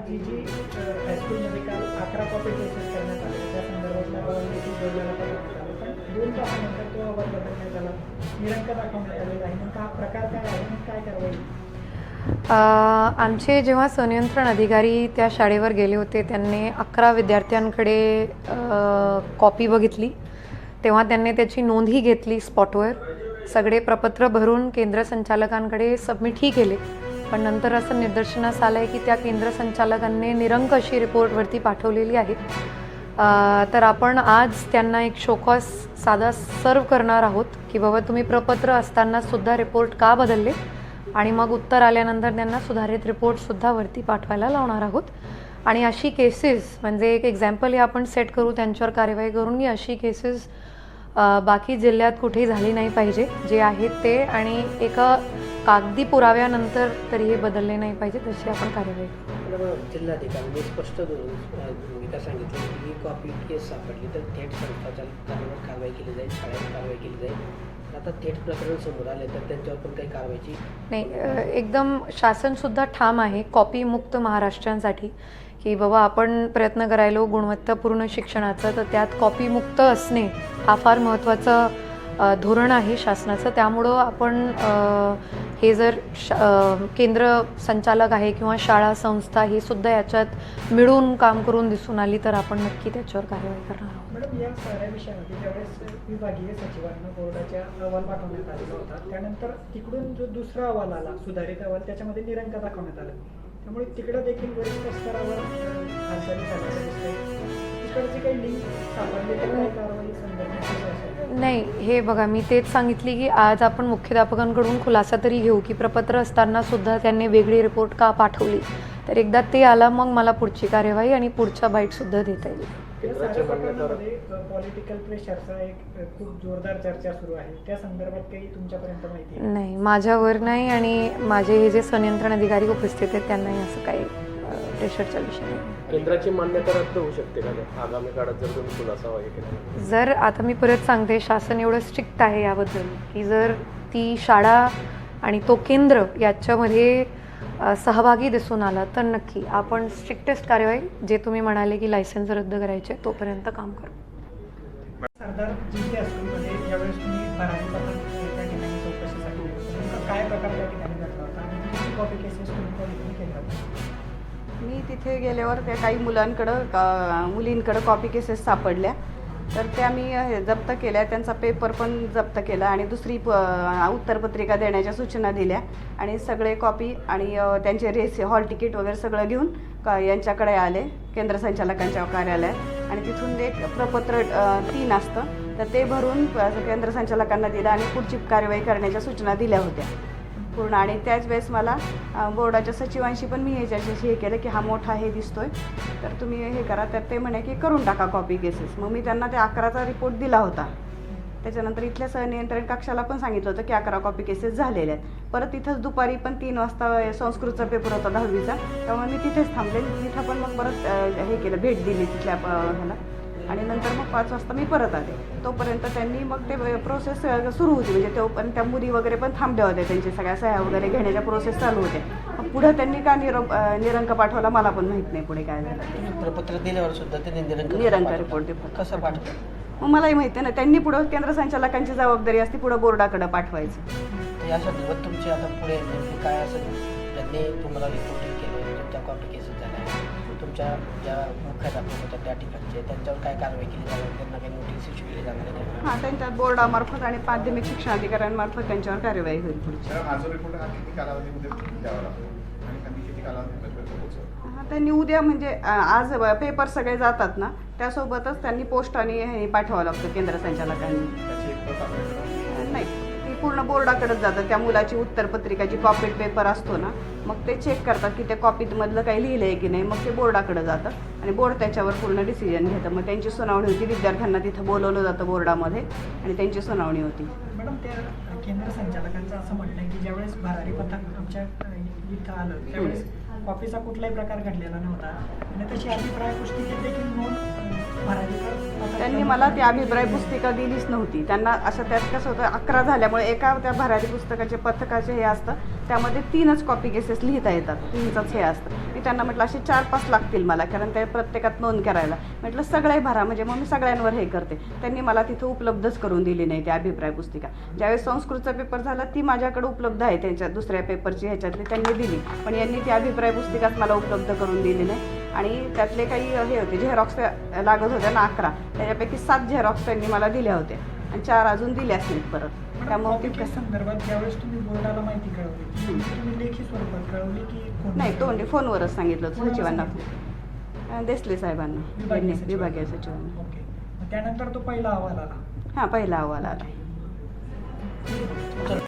जी जी हायस्कूलमध्ये काल 11 copy cases करण्यात आले त्या संदर्भातला अहवाल देखील जोडलेला पाठवण्यात आला, पण 2 तासानंतर तो अहवाल बदलण्यात आला, निरंक दाखवण्यात आलेला आहे. नेमका हा प्रकार काय आहे आणि काय कारवाई? आमचे जेव्हा संनियंत्रण अधिकारी त्या शाळेवर गेले होते त्यांनी 11 विद्यार्थ्यांकडे कॉपी बघितली. तेव्हा त्यांनी त्याची नोंदही घेतली स्पॉटवर. सगळे प्रपत्र भरून केंद्र संचालकांकडे सबमिटही केले. पण नंतर असं निदर्शनास आलं आहे की त्या केंद्र संचालकांनी निरंक अशी रिपोर्टवरती पाठवलेली आहे. तर आपण आज त्यांना एक शोकॉज साधा सर्व करणार आहोत की बाबा तुम्ही प्रपत्र असतानासुद्धा रिपोर्ट का बदलले, आणि मग उत्तर आल्यानंतर त्यांना सुधारित रिपोर्टसुद्धा वरती पाठवायला लावणार आहोत. आणि अशी केसेस म्हणजे एक एक्झाम्पल हे आपण सेट करू, त्यांच्यावर कारवाई करून की अशी केसेस बाकी जिल्ह्यात कुठेही झाली नाही पाहिजे जे आहेत ते, आणि एका कागदी पुराव्यानंतर तरी हे बदलले नाही पाहिजे, तशी आपण कारवाई करू. जिल्हाधिकाऱ्यांनी स्पष्ट भूमिका सांगितली की ही कॉपी केस सापडली तर थेट संस्थाचालकांवर कारवाई केली जाईल, शाळेवर कारवाई केली जाईल. आता थेट प्रकरण समोर आले तर त्यांच्यावर पण काही कारवाईची नाही, एकदम शासनसुद्धा ठाम आहे कॉपीमुक्त महाराष्ट्रांसाठी, की बाबा आपण प्रयत्न करायलो गुणवत्तापूर्ण शिक्षणाचं, तर त्यात कॉपीमुक्त असणे हा फार महत्त्वाचा धोरण आहे शासनाचं. त्यामुळं आपण हे जर केंद्र संचालक आहे किंवा शाळा संस्था हे सुद्धा याच्यात मिळून काम करून दिसून आली तर आपण नक्की त्याच्यावर कारवाई करणार आहोत. मॅडम, या साऱ्या विषयामध्ये ज्यावेळेस विभागीय सचिवांना बोर्डाच्या अहवाल पाठवण्यात आलेला होता, त्यानंतर तिकडून जो दुसरा अहवाल आला सुधारित अहवाल, त्याच्यामध्ये निरंक दाखवण्यात आला. त्यामुळे तिकडं देखील वरिष्ठ स्तरावर हालचाली झालेल्या दिसते. तिकडची काही लिंक सापडली तर काही कारवाई संदर्भात नाही, हे बघा मी तेच सांगितली की आज आपण मुख्याध्यापकांकडून खुलासा तरी घेऊ की प्रपत्र असतानासुद्धा त्यांनी वेगळी रिपोर्ट का पाठवली. तर एकदा ते आला मग मला पुढची कार्यवाही आणि पुढचा बाईटसुद्धा देता येईल. या साऱ्या प्रकरणामध्ये पॉलिटिकल प्रेशरचा एक खूप जोरदार चर्चा सुरू आहे, त्या संदर्भात काही तुमच्यापर्यंत माहिती आहे? नाही, माझ्यावर नाही, आणि माझे हे जे संनियंत्रण अधिकारी उपस्थित आहेत त्यांनाही असं काही प्रेशरचा विषय नाही. केंद्राची मान्यता रद्द होऊ शकते का आगामी काळात जर तुम्ही खुलासा वगैरे केला? जर आता मी परत सांगते, शासन एवढं स्ट्रिक्ट आहे याबद्दल की जर ती शाळा आणि तो केंद्र याच्यामध्ये सहभागी दिसून आला तर नक्की आपण स्ट्रिक्टेस्ट कारवाई, जे तुम्ही म्हणाले की लायसन्स रद्द करायचे, तोपर्यंत काम करू. सरदार जिल्हे हायस्कूलमध्ये ज्यावेळेस तुम्ही भरारी पथक त्या ठिकाणी चौकशीसाठी गेले होते, नेमका काय प्रकार त्या ठिकाणी घडला होता आणि किती कॉपी केसेस तुम्ही त्या ठिकाणी केल्या होत्या? मी तिथे गेल्यावर त्या काही मुलींकडं कॉपी केसेस सापडल्या, तर त्या मी जप्त केल्या. त्यांचा पेपर पण जप्त केला आणि दुसरी उत्तरपत्रिका देण्याच्या सूचना दिल्या, आणि सगळे कॉपी आणि त्यांचे हॉल तिकीट वगैरे सगळं घेऊन यांच्याकडे आले केंद्र संचालकांच्या कार्यालयात. आणि तिथून एक प्रपत्र 3 असतं, तर ते भरून केंद्र संचालकांना दिलं आणि पुढची कार्यवाही करण्याच्या सूचना दिल्या होत्या पूर्ण. आणि त्याच वेळेस मला बोर्डाच्या सचिवांशी पण मी ह्याच्याशी हे केलं की हा मोठा हे दिसतोय, तर तुम्ही हे करा. तर ते म्हणे की करून टाका कॉपी केसेस. मग मी त्यांना ते 11चा रिपोर्ट दिला होता. त्याच्यानंतर इथल्या सहनियंत्रण कक्षाला पण सांगितलं होतं की 11 कॉपी केसेस झालेल्या आहेत. परत तिथंच दुपारी पण 3 वाजता संस्कृतचा पेपर होता 10वीचा, त्यामुळे मी तिथेच थांबले. तिथं पण मग परत हे केलं, भेट दिली तिथल्या ह्याला. आणि नंतर मग 5 वाजता मी परत आले. तोपर्यंत त्यांनी मग ते प्रोसेस सुरू होती, म्हणजे तोपर्यंत त्या मुली वगैरे पण थांबल्या होत्या, त्यांच्या सगळ्या सह्या वगैरे घेण्याच्या प्रोसेस चालू होत्या. मग पुढं त्यांनी का निरंक पाठवला मला पण माहीत नाही पुढे काय झालं. प्रपत्र दिल्यावर सुद्धा त्यांनी निरंक रिपोर्ट कसं पाठवलं मग मलाही माहिती आहे ना. त्यांनी पुढं केंद्र संचालकांची जबाबदारी असते पुढं बोर्डाकडे पाठवायचं. या संदर्भात तुमची आता पुढे नेमकी काय असेल? त्यांनी तुम्हाला रिपोर्टिंग केलं, तुमच्या कॉपी केसेस झाल्या, तुमच्या ज्या मुख्याध्यापक होत्या त्या ठिकाणचे त्यांच्यावर काय कारवाई केली जाणार, त्यांना काही नोटीस इश्यू केली जाणार आहे? हां, त्यांच्या बोर्डामार्फत आणि माध्यमिक शिक्षण अधिकाऱ्यांमार्फत त्यांच्यावर कार्यवाही होईल पुढची. हां, त्यांनी उद्या म्हणजे आज पेपर सगळे जातात ना, त्यासोबतच त्यांनी पोस्ट आणि हे पाठवावं लागतं केंद्र संचालकांनी. नाही, ती पूर्ण बोर्डाकडेच जातं. त्या मुलाची उत्तरपत्रिकाची कॉपीड पेपर असतो ना, मग ते चेक करतात की त्या कॉपीमधलं काही लिहिलं आहे की नाही. मग ते बोर्डाकडे जातं आणि बोर्ड त्याच्यावर पूर्ण डिसिजन घेतं. मग त्यांची सुनावणी होती, विद्यार्थ्यांना तिथं बोलवलं जातं बोर्डामध्ये आणि त्यांची सुनावणी होती. मॅडम, त्या केंद्र संचालकांचं असं म्हणणं आहे की ज्यावेळेस भरारी पथक आमच्या इथं आलं त्यावेळेस कॉपीचा कुठलाही प्रकार घडलेला नव्हता, आणि तशी अभिप्राय पुस्तिकेत देखील नोंद त्यांनी मला ती अभिप्राय पुस्तिका दिलीच नव्हती. त्यांना असं त्यात कसं होतं, 11 झाल्यामुळे एका त्या भरारी पुस्तकाचे पथकाचे हे असतं, त्यामध्ये 3च कॉपी केसेस लिहिता येतात, 3च हे असतं. मी त्यांना म्हटलं असे 4-5 लागतील मला, कारण त्या प्रत्येकात नोंद करायला. म्हटलं सगळे भरा, म्हणजे मग मी सगळ्यांवर हे करते. त्यांनी मला तिथं उपलब्धच करून दिली नाही ती अभिप्राय पुस्तिका. ज्यावेळेस संस्कृतचा पेपर झाला ती माझ्याकडे उपलब्ध आहे, त्यांच्या दुसऱ्या पेपरची ह्याच्यातली त्यांनी दिली, पण यांनी ती अभिप्राय पुस्तिकाच मला उपलब्ध करून दिली नाही. आणि त्यातले काही हे होते झेरॉक्स लागत होत्या ना 11, त्याच्यापैकी 7 झेरॉक्स त्यांनी मला दिल्या होत्या आणि 4 अजून दिल्याच नाहीत परत. त्यामुळे ते कॉपी संदर्भात ज्यावेळेस तुम्ही बोर्डाला माहिती कळवली तुम्ही लेखी स्वरूपात कळवली की कोण? नाही, तोंडी फोनवरच सांगितलं होतं सचिवांना, देसले साहेबांना, विभागीय सचिवांना. ओके. मग त्यानंतर तो पहिला अहवाल आला. हां, पहिला अहवाल आला.